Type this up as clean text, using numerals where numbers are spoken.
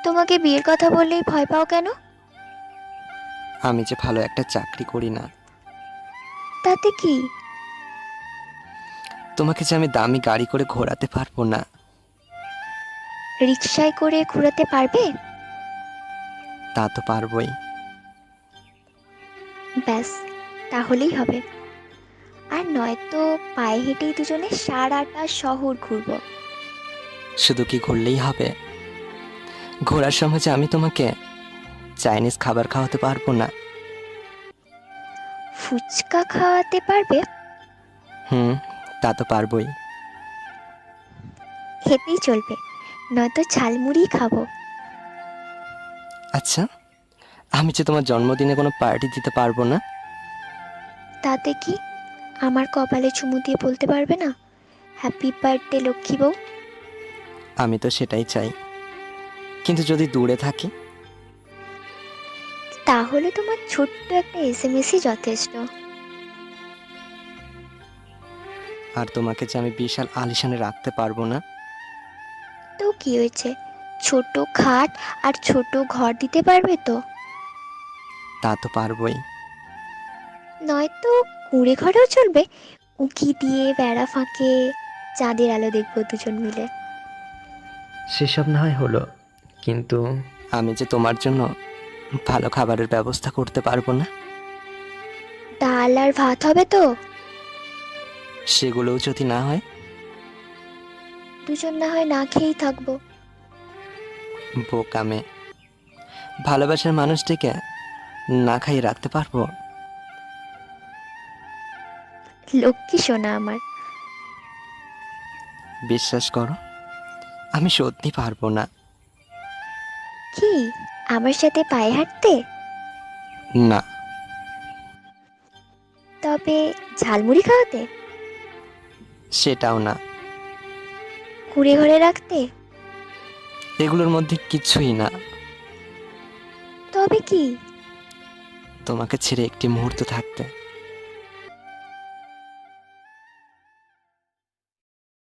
তোমাকে বিয়ের কথা বললেই ভয় পাও কেন? আমি যে ভালো একটা চাকরি করি না। তাতে কি? তোমাকে যে আমি দামি গাড়ি করে ঘোরাতে পারবো না। রিকশায় করে ঘোরাতে পারবে? তা তো পারবোই। ব্যাস, তাহলেই হবে। আর নয়তো পায়ে হেঁটেই দুজনে সারাটা শহর ঘুরবো। শুধু কি ঘুরলেই হবে? ঘোরার সময় যে আমি তোমাকে চাইনিজ খাবার খাওয়াতে পারবো না। ফুচকা খাওয়াতে পারবে? হুম, তা তো পারবোই। খেতেই চলবে, নয়তো ঝালমুড়ি খাবো। আচ্ছা, আমি যে তোমার জন্মদিনে কোনো পার্টি দিতে পারবো না। তাতে কি? আমার কপালে চুমু দিয়ে বলতে পারবে না হ্যাপি বার্থডে লক্ষ্মী বউ? আমি তো সেটাই চাই, কিন্তু যদি দূরে থাকি? তাহলে তোমার ছোট্ট একটা এসএমএসই যথেষ্ট। আর তোমাকে যে আমি বিশাল আলিশানে রাখতে পারবো না। তো কি হয়েছে, ছোট খাট আর ছোট ঘর দিতে পারবে তো? তা তো পারবোই। নয়তো কুঁড়ে ঘরেও চলবে, উঁকি দিয়ে বেড়া ফাঁকে চাঁদের আলো দেখবো দুজন মিলে। সেসব না হয় হলো, কিন্তু আমি যে তোমার জন্য ভালো খাবারের ব্যবস্থা করতে পারবো না। ডাল আর ভাত হবে তো? সেগুলোও যদি না হয়? দুজন না হয় না খেয়েই থাকবো। বোকামে, ভালোবাসার মানুষটিকে না খাইয়ে রাখতে পারবো? লক্ষ্মী সোনা আমার। বিশ্বাস করো, আমি সত্যি পারবো না। কি, আমার সাথে পায়ে হাঁটতে? না। তবে ঝালমুড়ি খাওয়াতে? সেটাও না। কুঁড়ে ঘরে রাখতে? এগুলোর মধ্যে কিছুই না। তবে কি? তোমাকে ছেড়ে একটি মুহূর্ত থাকতে।